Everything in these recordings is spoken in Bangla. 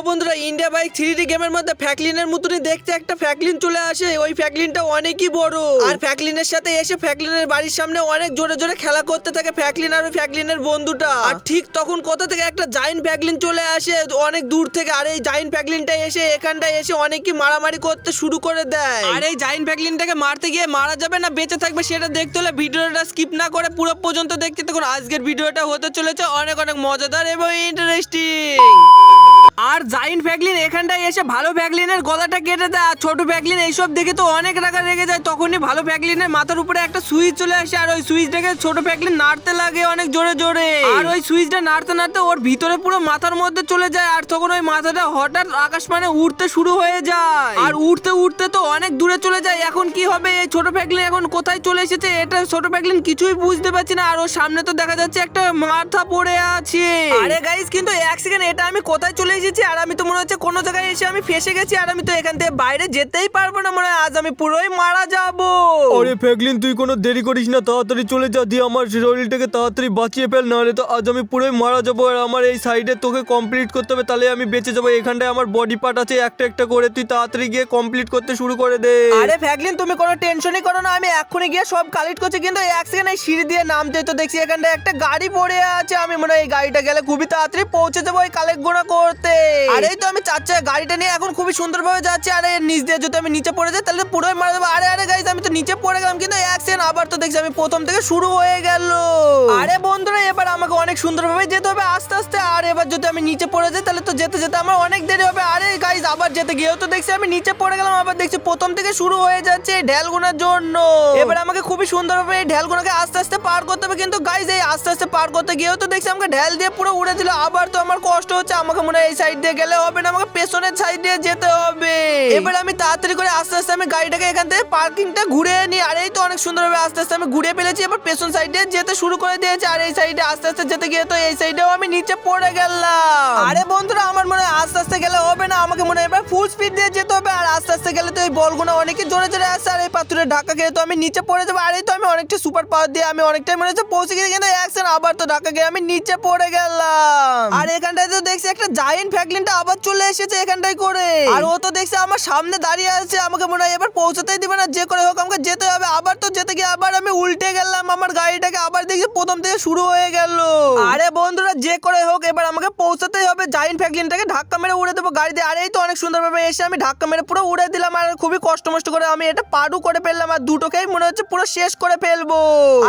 বন্ধুরা, ইন্ডিয়া বাইক 3D গেমের মধ্যে ফ্র্যাঙ্কলিনের মতনই দেখতে একটা ফ্র্যাঙ্কলিন চলে আসে। ওই ফ্র্যাঙ্কলিনটা অনেকই বড়, আর ফ্র্যাঙ্কলিনের সাথে এসে ফ্র্যাঙ্কলিনের বাড়ির সামনে অনেক জোরে জোরে খেলা করতে থাকে ফ্র্যাঙ্কলিন আর ওই ফ্র্যাঙ্কলিনের বন্ধুটা। আর ঠিক তখন কোথা থেকে একটা জায়ান্ট ফ্র্যাঙ্কলিন চলে আসে অনেক দূর থেকে। আর এই জায়ান্ট ফ্র্যাঙ্কলিনটা এসে এখানটায় এসে অনেকই মারামারি করতে শুরু করে দেয়। আর এই জায়ান্ট ফ্র্যাঙ্কলিনটাকে মারতে গিয়ে মারা যাবে না বেঁচে থাকবে সেটা দেখতে হলে ভিডিওটা স্কিপ না করে পুরো পর্যন্ত দেখতে থাকুন। আজকের ভিডিওটা হতে চলেছে অনেক অনেক মজাদার এবং ইন্টারেস্টিং। আর জায়ান্ট ফ্র্যাঙ্কলিন এখানটায় এসে ভালো ফ্র্যাঙ্কলিনের গলাটা কেটে দেয়। আর ছোট ফ্র্যাঙ্কলিন এইসব দেখে তো অনেক রাগা রেগে যায়। তখনই ভালো ফ্র্যাঙ্কলিনের মাথার উপরে একটা সুইচ চলে আসে, আর ওই সুইচটাকে ছোট ফ্র্যাঙ্কলিন নাড়তে লাগে অনেক জোরে জোরে। আর ওই সুইচটা নাড়তে নাড়তে ওর ভিতরে পুরো মাথার মধ্যে চলে যায়। আর তখন ওই মাথাটা হঠাৎ আকাশ মানে উড়তে শুরু হয়ে যায়। আর উড়তে উড়তে তো অনেক দূরে চলে যায়। এখন কি হবে, এই ছোট ফ্র্যাঙ্কলিন এখন কোথায় চলে এসেছে এটা ছোট ফ্র্যাঙ্কলিন কিছুই বুঝতে পারছি না। আর ওর সামনে তো দেখা যাচ্ছে একটা মাথা পড়ে আছে। আরে গাইস, কিন্তু এক সেকেন্ড, এটা আমি কোথায় চলে এসেছি? আর আমি তো মনে হচ্ছে কোনো জায়গায় এসে আমি ফেসে গেছি। আর আমি তো এখান থেকে বাইরে যেতেই পারবো না, মনে হয় আজ আমি পুরোই মারা যাবো। আরে ফ্র্যাঙ্কলিন, তুই কোনো দেরি করিস না, তাড়াতাড়ি চলে যা, দিয়ে আমার শরীরটাকে তাড়াতাড়ি বাঁচিয়ে ফেল, নাহলে তো আজ আমি পুরোই মারা যাবো। আর আমার এই সাইডে তোকে কমপ্লিট করতে হবে, তাহলে আমি বেঁচে যাবো। এখানটায় আমার বডি পার্ট আছে একটা একটা করে, তুই তাড়াতাড়ি গিয়ে কমপ্লিট করতে শুরু করে দে। আরে ফ্র্যাঙ্কলিন, তুমি কোনো টেনশনই করো না, আমি এক্ষুনি গিয়ে সব কালেক্ট করছি। কিন্তু এক সেকেন্ড, এই সিঁড়ি দিয়ে নামতে তো দেখছি এখানটায় একটা গাড়ি পড়ে আছে। আমি মনে হয় এই গাড়িটা গেলে খুবই তাড়াতাড়ি পৌঁছে যাবো এই কালেক্ট গুলো করতে। আর এই তো আমি চাচ্ছি গাড়িটা নিয়ে এখন খুবই সুন্দরভাবে যাচ্ছি। আর এর নিচ দিয়ে যদি আমি নিচে পড়ে যাই তাহলে পুরোই মারা যাবো। আরে আরে গাইস, আমি তো নিচে পড়ে গেলাম, কিন্তু এক সেকেন্ড, আবার তো দেখছি আমি প্রথম থেকে শুরু হয়ে গেল। আরে বন্ধুরা, এবার আমাকে অনেক সুন্দরভাবে যেতে হবে আস্তে আস্তে। আর এবার যদি আমি নিচে পড়ে যাই তাহলে তো যেতে যেতে আমার অনেক দেরি হবে। আরে গাইস, আবার যেতে গিয়েও তো দেখছি আমি নিচে পড়ে গেলাম। আবার দেখছি প্রথম থেকে শুরু হয়ে যাচ্ছে এই ঢেলগুনার জন্য। এবার আমাকে খুবই সুন্দরভাবে এই ঢেলগুনাকে আস্তে আস্তে পার করতে হবে। কিন্তু গাইস, এই আস্তে আস্তে পার করতে গিয়েও তো দেখছি আমাকে ঢেল দিয়ে পুরো উড়ে দিল। আবার তো আমার কষ্ট হচ্ছে। আমাকে মনে হয় এই সাইড দিয়ে গেলে হবে না, আমাকে পেছনের সাইড দিয়ে যেতে হবে। এবার আমি তাড়াতাড়ি করে আস্তে আস্তে আমি গাড়িটাকে এখান থেকে পার্কিংটা ঘুরে নিই। আর এই তো অনেক সুন্দরভাবে আস্তে আস্তে আমি ঘুরে ফেলেছি। এবার পেছন সাইড দিয়ে যেতে শুরু করে দিয়েছি। আর এই সাইডে আস্তে আস্তে যেতে গিয়ে তো এই সাইডেও আমি নিচে পড়ে গেলাম। আরে বন্ধুরা, আমার মনে হয় আস্তে আস্তে গেলে হবে না, আমাকে মনে হয় এবার ফুল স্পিড দিয়ে যেতে হবে। আর আস্তে আস্তে গেলে তো এই বলগুলো অনেকই জোরে জোরে আসছে। আর এই পাথরের ধাক্কা খেয়ে তো আমি নিচে পড়ে যাবো। আর এই তো আমি অনেকটা সুপার পাওয়ার দিয়ে আমি অনেকটাই মনে হচ্ছে পৌঁছে গেছি, কিন্তু অ্যাকশন আবার তো ধাক্কা খেয়ে আমি নিচে পড়ে গেলাম। আর এখানটায় তো দেখছি একটা জায়ান্ট ফ্র্যাঙ্কলিনটা আবার চলে এসেছে এখানটায় করে। আর ও তো দেখছি আমার সামনে দাঁড়িয়ে আছে। আমাকে মনে হয় এবার পৌঁছাতেই দিবে না, যে করে হোক আমাকে যেতে হবে। আবার তো যেতে গিয়ে আবার আমি উল্টে গেলাম আমার গাড়িটাকে, আবার দেখছি প্রথম থেকে শুরু হয়ে গেল। আরে বন্ধুরা, যে করে হোক এবার আমাকে পৌঁছাতেই হবে। জায়ান্ট ফ্র্যাঙ্কলিনটাকে ধাক্কা মেরে উড়ে দেবো গাড়ি দিয়ে। আর এই তো অনেক সুন্দরভাবে এসে আমি ধাক্কা মেরে পুরো উড়ে দিলাম। আর খুবই কষ্ট মষ্ট করে আমি এটা পারু করে ফেললাম। আর দুটোকেই মনে হচ্ছে পুরো শেষ করে ফেলবো।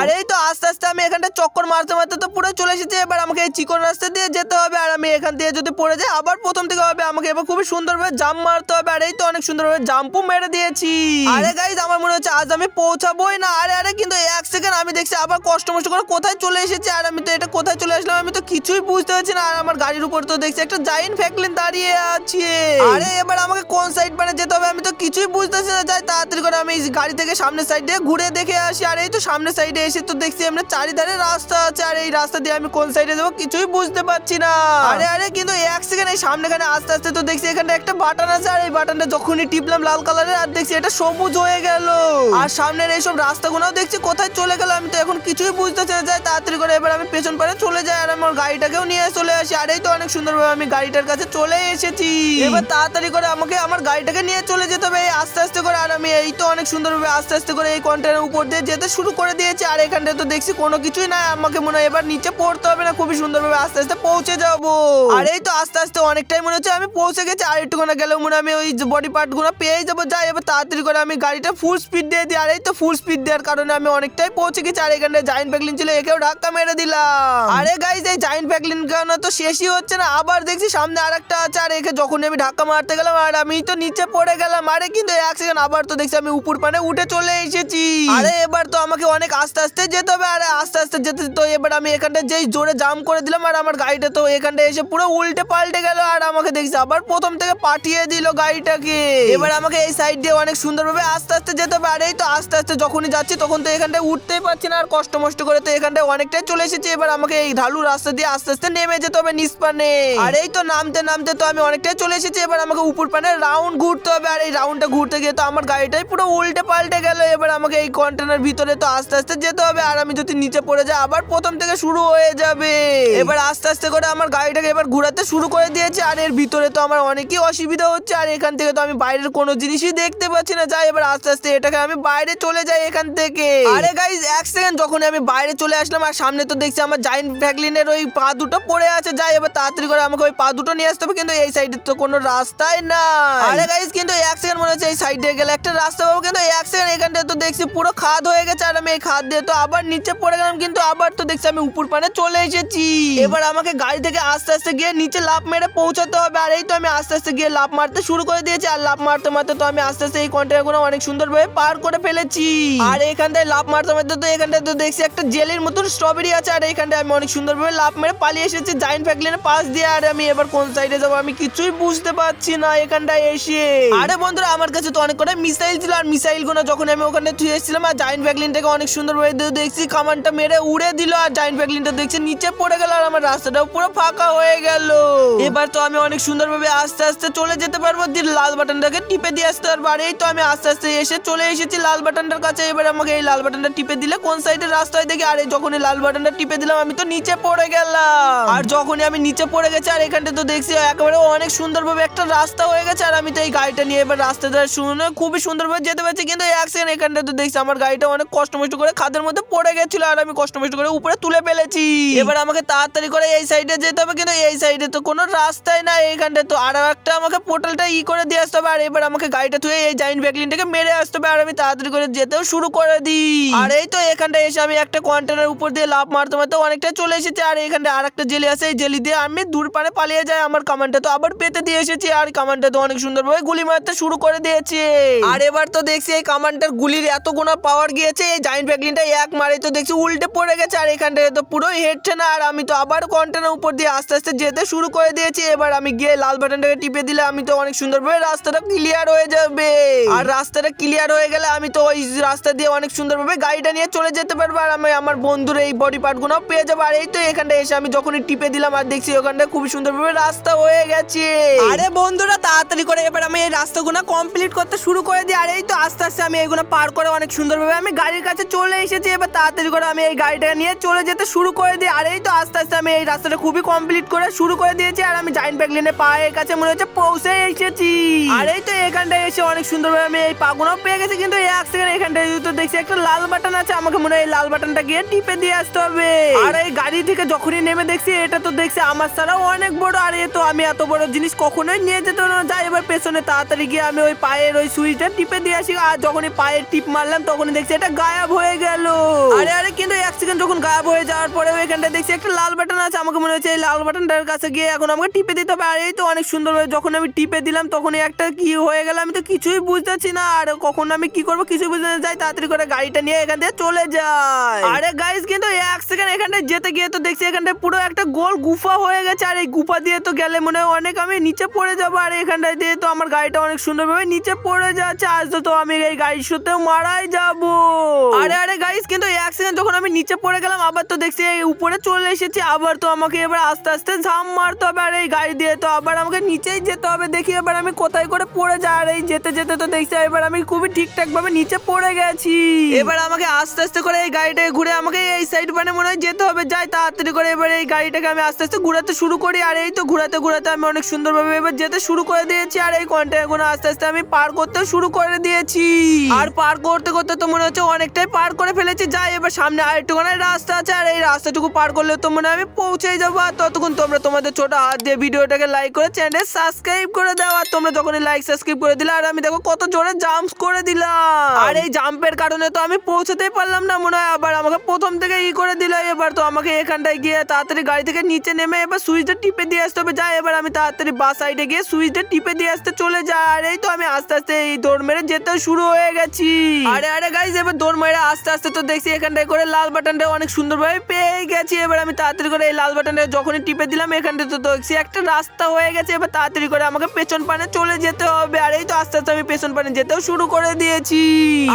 আর এই তো আস্তে আস্তে আমি এখানটা চক্কর মারতে মারতে তো পুরো চলে এসেছি। এবার আমাকে এই চিকন রাস্তা দিয়ে যেতে হবে। আর আমি এখান দিয়ে যদি পড়ে যাই আবার প্রথম থেকে হবে। আমাকে এবার খুবই সুন্দরভাবে জাম্প মারতে হবে। আর এই তো অনেক সুন্দরভাবে জাম্পও মেরে দিয়েছি। আরে গাইস, আমার মনে হচ্ছে আজ আমি পৌঁছাবোই না। আরে আরে, কিন্তু এক সেকেন্ড, আমি দেখছি আবার কষ্ট মষ্ট করে কোথায় চলে এসেছি। আর আমি তো এটা কোথায় চলে আসলাম আমি তো কিছুই বুঝতে পারছি না। আর আমার গাড়ির উপর তো দেখছি একটা জায়ান্ট ফ্র্যাঙ্কলিন দাঁড়িয়ে আছে। আরে এবার আমাকে কোন সাইড মানে যেতে হবে আমি তো কিছুই বুঝতেছি না। যাই তাড়াতাড়ি করে আমি গাড়ি থেকে সামনের সাইড দিয়ে ঘুরে দেখে আসি। আর এই তো সামনের সাইডে এসে তো দেখছি আমরা চারিধারে রাস্তা আছে। আর এই রাস্তা দিয়ে আমি কোন সাইডে যাবো কিছুই বুঝতে পারছি না। আরে আরে, কিন্তু এক সেকেন্ড, এই সামনেখানে আস্তে আস্তে তো দেখছি এখানে একটা বাটন আছে। আর এই বাটনটা যখনই টিপলাম লাল কালারের, আর দেখছি এটা সবুজ হয়ে গেল। আর সামনের এইসব রাস্তাগুলোও দেখছি কোথায় চলে গেল আমি তো এখন কিছুই বুঝতেছি না। যাই তাড়াতাড়ি করে এবার আমি পেছন পারে চলে যাই। আর আমার গাড়িটাকেও নিয়ে চলে আসি। আর এই তো অনেক সুন্দরভাবে আমি গাড়িটার কাছে চলে এসেছি। এবার তাড়াতাড়ি করে আমাকে আমার গাড়িটাকে নিয়ে চলে যেতে হবে আস্তে আস্তে করে। আর আমি এই তো অনেক সুন্দরভাবে আস্তে আস্তে করে এই কন্টেনারের উপর দিয়ে যেতে শুরু করে দিয়েছি। আর এখানটা তো দেখছি কোনো কিছুই না, আমাকে মনে হয় এবার নিচে পড়তে হবে না, খুবই সুন্দরভাবে আস্তে আস্তে পৌঁছে যাবো। আর এই তো আস্তে আস্তে অনেকটাই মনে হচ্ছে আমি পৌঁছে গেছি। আর একটু না গেলেও মনে হয় আমি ওই বডি পার্ট গুলো পেয়ে যাবো। যাই এবার তাড়াতাড়ি করে আমি গাড়িটা ফুল স্পিড দিয়ে দিই। আর এই তো ফুল স্পিড দেওয়ার কারণে আমি অনেকটাই পৌঁছে গেছি। আর এখানে জায়ান্ট ফ্র্যাঙ্কলিন ছিল, একেও ধাক্কা মেরে দিলাম। আরে গাইস, এই জায়ান্ট ফ্র্যাঙ্কলিন কেন তো শেষই হচ্ছে না, আবার দেখছি সামনে আরেকটা আছে। আর একে যখন আমি ধাক্কা মারতে গেলাম আর আমি তো নিচে পড়ে গেলাম। আরে কিন্তু এক সেকেন্ড, আবার তো দেখছি আমি উপর পানে উঠে চলে এসেছি। আরে এবার তো আমাকে অনেক আস্তে আস্তে যেতে হবে। আর আস্তে আস্তে যেতে তো এবার আমি এখানটা যেই জোরে জাম্প করে দিলাম। আর আমার গাড়িটা তো এখানটা এসে পুরো উল্টে পাল্টে গেল। আর আমাকে দেখছি আবার প্রথম থেকে পাঠিয়ে দিল গাড়িটাকে। এবার আমাকে এই সাইড দিয়ে অনেক সুন্দরভাবে আস্তে আস্তে যেতে হবে। আর এই তো আস্তে আস্তে যখনই যাচ্ছি তখন তো এখানটায় উঠতেই পারছি না। আর কষ্ট মষ্ট করে তো এখানটায় অনেকটাই চলে এসেছি। এবার আমাকে এই ঢালু রাস্তা দিয়ে আস্তে আস্তে নেমে যেতে হবে নিস্পানে। আর এই তো নামতে নামতে তো আমি অনেকটাই চলে এসেছি। এবার এবার আমাকে উপর পানে রাউন্ড ঘুরতে হবে। আর এই রাউন্ডটা ঘুরতে গিয়ে তো আমার গাড়িটাই পুরো উল্টে পাল্টে গেল। এবার আমাকে এই কন্টেনার ভিতরে তো আস্তে আস্তে যেতে হবে। আর আমি যদি নিচে পড়ে যাই আবার প্রথম থেকে শুরু হয়ে যাবে। এবার আস্তে আস্তে করে আমার গাড়িটাকে এবার ঘোরাতে শুরু করে দিয়েছে। আর এর ভিতরে তো আমার অনেকই অসুবিধা হচ্ছে। আর এখান থেকে তো আমি বাইরের কোনো জিনিসই দেখতে পাচ্ছি না। যাই এবার আস্তে আস্তে এটাকে আমি বাইরে চলে যাই এখান থেকে। আরে গাইস এক সেকেন্ড, যখন আমি বাইরে চলে আসলাম আর সামনে তো দেখছি আমার জায়ান্ট ফ্র্যাঙ্কলিনের ওই পা দুটো পড়ে আছে। যাই এবার তাড়াতাড়ি করে আমাকে ওই পা দুটো নিয়ে আসতে হবে, কিন্তু এই সাইডে তো কোনো রাস্তাই নাই। আরে গাইস কিন্তু এক সেকেন্ড, মনে হচ্ছে এই সাইডে গেলে একটা রাস্তা পাবো, কিন্তু এক সেকেন্ড এখানটা তো দেখছি পুরো খাদ হয়ে গেছে। আর আমি এই খাদ দিয়ে তো আবার নিচে পড়ে গেলাম, কিন্তু আবার তো দেখছি আমি উপর পানে চলে এসেছি। এবার আমাকে গাড়ি থেকে আস্তে আস্তে গিয়ে নিচে লাফ মেরে পৌঁছাতে হবে। আর এই তো আমি আস্তে আস্তে গিয়ে লাফ মারতে শুরু করে দিয়েছি। আর লাফ মারতে মারতে তো আমি আস্তে আস্তে এই কন্টেনারগুলো অনেক সুন্দরভাবে পার করে ফেলেছি। আর এইখানটায় লাফ মারতে মারতে তো এখানটায় তো দেখছি একটা জেলির মতন স্ট্রবেরি আছে। আর এইখানটায় আমি অনেক সুন্দরভাবে লাফ মেরে পালিয়ে এসেছি জায়ান্ট ফ্র্যাঙ্কলিনের পাশ দিয়ে। আর আমি এবার কোন সাইডে যাবো আমি কিছুই বুঝতে পারছি না এখানটায় এসে। আরে বন্ধুরা আমার কাছে তো অনেক কটা মিসাইল ছিল। আর মিসাইল গুলো যখন আমি ওখানে থুয়ে এসেছিলাম আর জায়ান্ট ফ্র্যাঙ্কলিনটাকে অনেক সুন্দরভাবে দেখছি কামানটা মেরে উড়ে দিল। আর জায়ান্ট ফ্র্যাঙ্কলিনটা দেখছি নিচে পড়ে গেল। আর আমার রাস্তাটাও পুরো ফাঁকা হয়ে গেল। এবার তো আমি অনেক সুন্দরভাবে আস্তে আস্তে চলে যেতে পারবো, দিয়ে লাল বাটনটাকে টিপে দিয়ে আসতে পারবো। আর এই তো আমি আস্তে আস্তে এসে চলে এসেছি লাল বাটনটার কাছে। এবার আমাকে এই লাল বাটনটা টিপে দিলে কোন সাইডে রাস্তা হয় দেখি। আর এই যখনই লাল বাটনটা টিপে দিলাম আমি তো নিচে পড়ে গেলাম। আর যখনই আমি নিচে পড়ে গেছি আর এখানটা তো দেখছি একেবারে অনেক সুন্দরভাবে একটা রাস্তা হয়ে গেছে। আর আমি তো এই গাড়িটা নিয়ে এবার রাস্তাটা শুনে খুবই সুন্দরভাবে যেতে পারছি, কিন্তু এক সেকেন্ড এখানটা তো দেখছি আমার গাড়িটা অনেক কষ্ট মষ্ট করে খাদের মধ্যে পড়ে গেছিল। আর আমি কষ্ট মষ্ট করে উপরে তুলে ফেলেছি। এবার আমাকে তাড়াতাড়ি করে এই সাইডে যেতে হবে, কিন্তু এই সাইডে তো কোনো রাস্তাই নাই। এইখানটা তো আরো একটা আমাকে পোর্টালটা করে দিয়ে আসতে হবে। আর এবার আমাকে গাড়িটা থুয়ে এই জায়ান্ট ফ্র্যাঙ্কলিনটাকে মেরে আসতে হবে। আর আমি তাড়াতাড়ি করে যেতেও শুরু করে দিই। আর এই তো এখানটা এসে আমি একটা কন্টেনার উপর দিয়ে লাফ মারতে মারতে অনেকটা চলে এসেছি। আর এখানটা আর একটা জেলি আছে, এই জেলি দিয়ে আমি দূর পারে পালিয়ে যাই। আমার কামানটা তো আবার পেতে দিয়ে এসেছি। আর কামানটা তো অনেক সুন্দরভাবে গুলি মারতে শুরু করে দিয়েছে। আর এবার তো দেখছি এই কামানটার গুলির এত গুণা পাওয়ার গিয়েছে, এই জায়ান্ট ফ্র্যাঙ্কলিনটা এক মারে তো দেখছি উল্টে পড়ে গেছে। আর এখানটা তো পুরোই হেডছে না। আর আমি তো আবার কন্টেনার উপর দিয়ে আস্তে আস্তে যেতে শুরু করে দিয়েছি। এবার আমি গিয়ে লাল বাটনটাকে টিপে দিলে আমি তো অনেক সুন্দরভাবে রাস্তাটা ক্লিয়ার হয়ে যাবে। আর রাস্তাটা ক্লিয়ার হয়ে গেলে আমি তো ওই রাস্তা দিয়ে অনেক সুন্দরভাবে গাড়িটা নিয়ে চলে যেতে পারবো। আর আমি আমার বন্ধুর এই বডি পার্ট গুলো পেয়ে যাবো। আর এই তো এখানটা এসে আমি যখনই টিপে দিলাম আর দেখছি ওখানটা খুব সুন্দরভাবে রাস্তা হয়ে গেছে। আরে বন্ধুরা তাড়াতাড়ি করে এবার আমি এই রাস্তাগুলো কমপ্লিট করতে শুরু করে দিই। আর এই তো আস্তে আস্তে আমি এইগুলো পার করে অনেক সুন্দরভাবে আমি গাড়ির কাছে চলে এসেছি। এবার তাড়াতাড়ি করে আমি এই গাড়িটা নিয়ে চলে যেতে শুরু করে দিই। আর এই তো আস্তে আস্তে আমি এই রাস্তাটা খুবই কমপ্লিট করে শুরু করে দিয়েছি। আর আমি জায়ান্ট ফ্র্যাঙ্কলিনের পায়ের কাছে মনে হচ্ছে পৌঁছে এসেছি। আর এই তো এখানটায় এসে অনেক সুন্দরভাবে আমি এই পাগুলো পেয়ে গেছি, কিন্তু এক সেকেন্ড এখানটায় তো দেখছি একটা লাল বাটন আছে। আমাকে মনে হয় এই লাল বাটনটা গিয়ে টিপে দিয়ে আসতে হবে। আর এই গাড়ি থেকে যখনই নেমে দেখছি এটা তো দেখছি আমার ছাড়াও অনেক বড়। আর এ তো আমি এত বড় জিনিস কখনোই নিয়ে যেতে না। যাই এবার পেছনে তাড়াতাড়ি গিয়ে আমি ওই পায়ের ওই সুইচটা টিপে দিয়ে আসি। আর যখনই পায়ের টিপ মারলাম তখনই দেখছি এটা গায়েব হয়ে গেল। আরে আরে কিন্তু এক সেকেন্ড যখন গায়েব হয়ে যাওয়ার পরে এখানটা দেখছি একটা লাল বাটন আছে। আমাকে মনে হচ্ছে এই লাল বাটনটার কাছে গিয়ে এখন আমাকে টিপে দিতে হবে। আর এই তো অনেক সুন্দরভাবে যখন আমি টিপে দিলাম তখনই একটা কি হয়ে গেল আমি তো কিছুই বুঝতেছি না। আর কখন আমি কি করবো কিছুই বুঝতে না। যাই তাড়াতাড়ি করে গাড়িটা নিয়ে এখান থেকে চলে যায়। আরে গাইস কিন্তু এক সেকেন্ড এখানটায় যেতে গিয়ে তো দেখছি এখানটায় পুরো একটা গোল গুফা হয়ে গেছে। আর এই গুফা দিয়ে তো গেলে মনে হয় অনেক আমি নিচে পড়ে যাবো। আর এখানটায় দিয়ে তো আমার গাড়িটা অনেক সুন্দরভাবে নিচে পড়ে যাচ্ছে। আজ তো আমি এই গাড়ির সাথে মারাই যাবো। আরে আরে গাইস কিন্তু এক সেকেন্ড যখন আমি নিচে পড়ে গেলাম আবার তো দেখছি এই উপরে চলে এসেছি। আবার তো আমাকে এবার আস্তে আস্তে ঝাম মারতে হবে। আর এই গাড়ি দিয়ে তো আবার আমাকে নিচেই যেতে হবে। দেখি এবার আমি কোথায় করে পড়ে যাই। আর এই যেতে যেতে তো দেখছি এবার আমি খুবই ঠিকঠাক ভাবে নিচে পড়ে গেছি। এবার আমাকে আস্তে আস্তে করে এই গাড়িটাকে ঘুরে আমাকে এই সাইড মানে মনে হয় যেতে হবে। যাই তাড়াতাড়ি করে এবার এই গাড়িটাকে আমি আস্তে আস্তে ঘুরাতে শুরু করি। আর এই তো ঘুরাতে ঘুরাতে আমি অনেক সুন্দরভাবে এবার যেতে শুরু করে দিয়েছি। আর এই কন্টেনারগুলো আস্তে আস্তে আমি পার করতে শুরু করে দিয়েছি। আর পার করতে করতে তো মনে হচ্ছে অনেকটাই পার করে ফেলেছি। যাই এবার সামনে আরেকটুখানি রাস্তা আছে। আর এই রাস্তাটুকু পার করলে তো মনে হয় আমি পৌঁছে যাবো। আর ততক্ষণ তোমরা তোমাদের ছোট হাত দিয়ে ভিডিওটাকে লাইক করে চ্যানেল সাবস্ক্রাইব করে দাও। আর তোমরা যখনই লাইক সাবস্ক্রাইব করে দিলে আর আমি দেখো কত জোরে জাম্প করে দিলাম। আর এই জাম্পের কারণে তো আমি পৌঁছতেই পারলাম না। মনে হয় আবার আমাকে প্রথম থেকে করে দিল। এবার তো আমাকে এখানটায় গিয়ে তাড়াতাড়ি গাড়ি থেকে নিচে নেমে এবার সুইচটা টিপে দিয়ে আসতে হবে। যাই এবার আমি তাড়াতাড়ি বাস সাইডে গিয়ে সুইচটা টিপে দিয়ে আসতে চলে যাই। আর এই তো আমি আস্তে আস্তে এই দৌড় মেরে যেতে শুরু হয়ে গেছি। আরে আরে গাইস এবার দৌড় মেরে আস্তে আস্তে তো দেখছি এখানটায় করে লাল বাটনটা অনেক সুন্দরভাবে পেয়ে গেছি। এবার আমি তাড়াতাড়ি করে এই লাল বাটনটা যখনই টিপে দিলাম এখানটা তো দেখছি একটা রাস্তা হয়ে গেছে। এবার তাড়াতাড়ি করে আমাকে পেছন পানে চলে যেতে হবে। আর এই তো আস্তে আস্তে আমি পেছন পানে যেতেও শুরু করে দিয়েছি।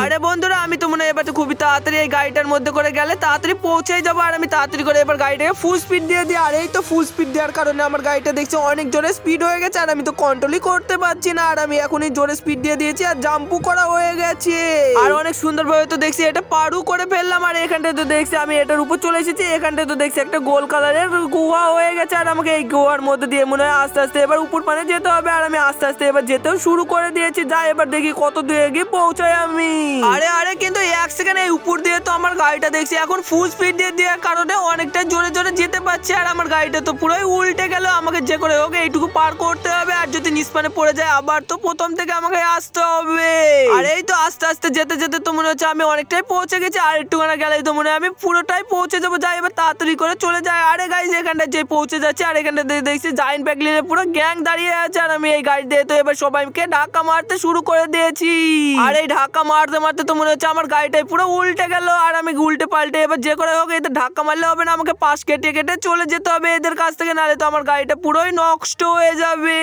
আরে বন্ধুরা আমি তো মনে হয় এবার তো খুবই তাড়াতাড়ি এই গাড়িটার মধ্যে করে গেলে তাড়াতাড়ি পৌঁছে যাবো। আর আমি তাড়াতাড়ি করে এবার গাড়িটাকে ফুল স্পিড দিয়ে দিই। আর এই তো ফুল স্পিড দেওয়ার কারণে আমার গাড়িটা দেখছি অনেক জোরে স্পিড হয়ে গেছে। গেছে আর আমি তো কন্ট্রোলই করতে পারছি না। আর আমি এখনই জোরে স্পিড দিয়ে দিয়েছি আর জাম্পও করা হয়ে গেছে। আর অনেক সুন্দরভাবে তো দেখছি এটা পারও করে ফেললাম। আর এখানটায় তো দেখছি আমি এটার উপর চলে এসেছি। এখানটায় তো দেখছি একটা গোল কালারের গুহা হয়ে গেছে। আর আমাকে এই গুহার মধ্যে দিয়ে মনে হয় আস্তে আস্তে এবার উপর পানে যেতে হবে। আর আমি আস্তে আস্তে এবার যেতেও শুরু করে দিয়েছি। যাই এবার দেখি কত দূরে গিয়ে পৌঁছাই আমি। আরে আরে কিন্তু এক সেকেন্ড এই উপর দিয়ে তো আমার গাড়িটা দেখছি এখন ফুল স্পিড দিয়ে দেওয়ার কারণে অনেকটা জোরে জোরে যেতে পারছি। আর আমার গাড়িটা তো পুরোই উল্টে গেল। আমাকে যে করে হোক এইটুকু পার করতে হবে। আর যদি নিস্পানে পড়ে যায় আবার তো প্রথম থেকে আমাকে আসতে হবে। আর এই তো আস্তে আস্তে যেতে যেতে তো মনে হচ্ছে আমি অনেকটাই পৌঁছে গেছি। আর একটুখানি গেলেই তো মনে হয় আমি পুরোটাই পৌঁছে যাবো। যাই এবার তাড়াতাড়ি করে চলে যায়। আরে গাইজ এখানটা যে পৌঁছে যাচ্ছে আর এখানটা দেখছি জায়ান্ট প্যাকলিনের পুরো গ্যাং দাঁড়িয়ে আছে। আর আমি এই গাড়ি দিয়ে তো এবার সবাইকে ধাক্কা মারতে শুরু করে দিয়েছি। আর এই ধাক্কা মারতে মারতে তো মনে হচ্ছে আমার গাড়িটাই পুরো উল্টে গেল। আর আমি উল্টে পাল্টে এবার যে করে হোক এদের ধাক্কা মারলে হবে না, আমাকে পাশ কেটে কেটে চলে যেতে হবে এদের কাছ থেকে, নাহলে তো আমার গাড়িটা পুরোই নষ্ট হয়ে যাবে।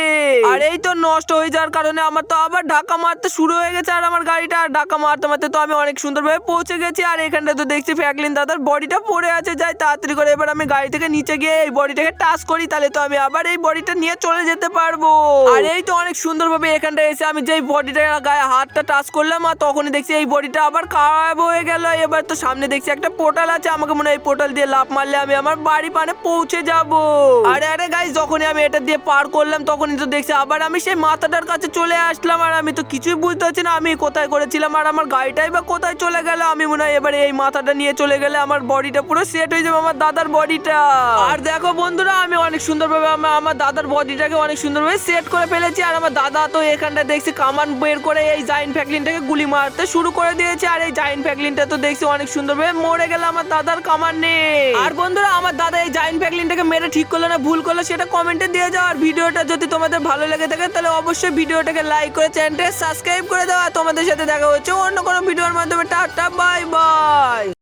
আর এই তো নষ্ট হয়ে যাওয়ার কারণে আমার তো আবার ধাক্কা মারতে শুরু হয়ে গেছে। আর আমার গাড়িটা আর ধাক্কা মারতে মারতে তো আমি অনেক সুন্দরভাবে পৌঁছে গেছি। আর এখানটা তো দেখছি ফ্র্যাঙ্কলিন দাদার বডিটা পড়ে আছে। যাই তাড়াতাড়ি করে এবার আমি গাড়ি থেকে নিচে গিয়ে এই বডিটাকে টাচ করি, তাহলে তো আমি আবার এই বডিটা নিয়ে চলে যেতে পারবো। আর এই তো অনেক সুন্দরভাবে এখানটা এসে আমি যেই বডিটা গায়ে হাতটা টাচ করলাম আর তখনই দেখছি এই বডিটা আবার খারাপ হয়ে গেল। এবার তো সামনে দেখছি একটা পোর্টাল আছে, আমাকে মনে হয় এই পোর্টাল দিয়ে লাফ মারলে আমি আমার বাড়ি পানে পৌঁছে যাব। আরে আরে গাইস যখনই আমি এটা দিয়ে পার করলাম তখনই তো দেখছি আবার আমি সেই মাথাটার কাছে চলে আসলাম। আর আমি তো কিছুই বুঝতে পারছি না আমি কোথায় করেছিলাম আর আমার গাড়িটাই বা কোথায় চলে গেল। আমি মনে হয় এবারে এই মাথাটা নিয়ে চলে গেলে আমার বডিটা পুরো সেট হয়ে যাবে, আমার দাদার বডিটা। আর দেখো বন্ধুরা আমি অনেক সুন্দরভাবে আমার দাদার বডিটাকে অনেক সুন্দরভাবে সেট করে ফেলেছি। আর আমার দাদা তো এখানটা দেখছি কামান বের করে এই জায়ান্ট ফ্র্যাঙ্কলিনটাকে গুলি মারতে শুরু করে দিয়েছে। আর এই জায়ান্ট ফ্র্যাঙ্কলিনটা তো দেখছি অনেক সুন্দরভাবে মরে গেল আমার দাদার কামান নিয়ে। আর বন্ধুরা আমার দাদা এই জায়ান্ট ফ্র্যাঙ্কলিনটাকে মেরে ঠিক করলো না ভুল করলো সেটা কমেন্টে দিয়ে যাও। আর ভিডিওটা যদি তোমাদের ভালো লেগে থাকে তাহলে অবশ্যই ভিডিওটাকে লাইক করে চ্যানেলটাকে সাবস্ক্রাইব করে দাও। তোমাদের সাথে দেখা হচ্ছে অন্য কোনো ভিডিওর মাধ্যমে। Tata bye bye.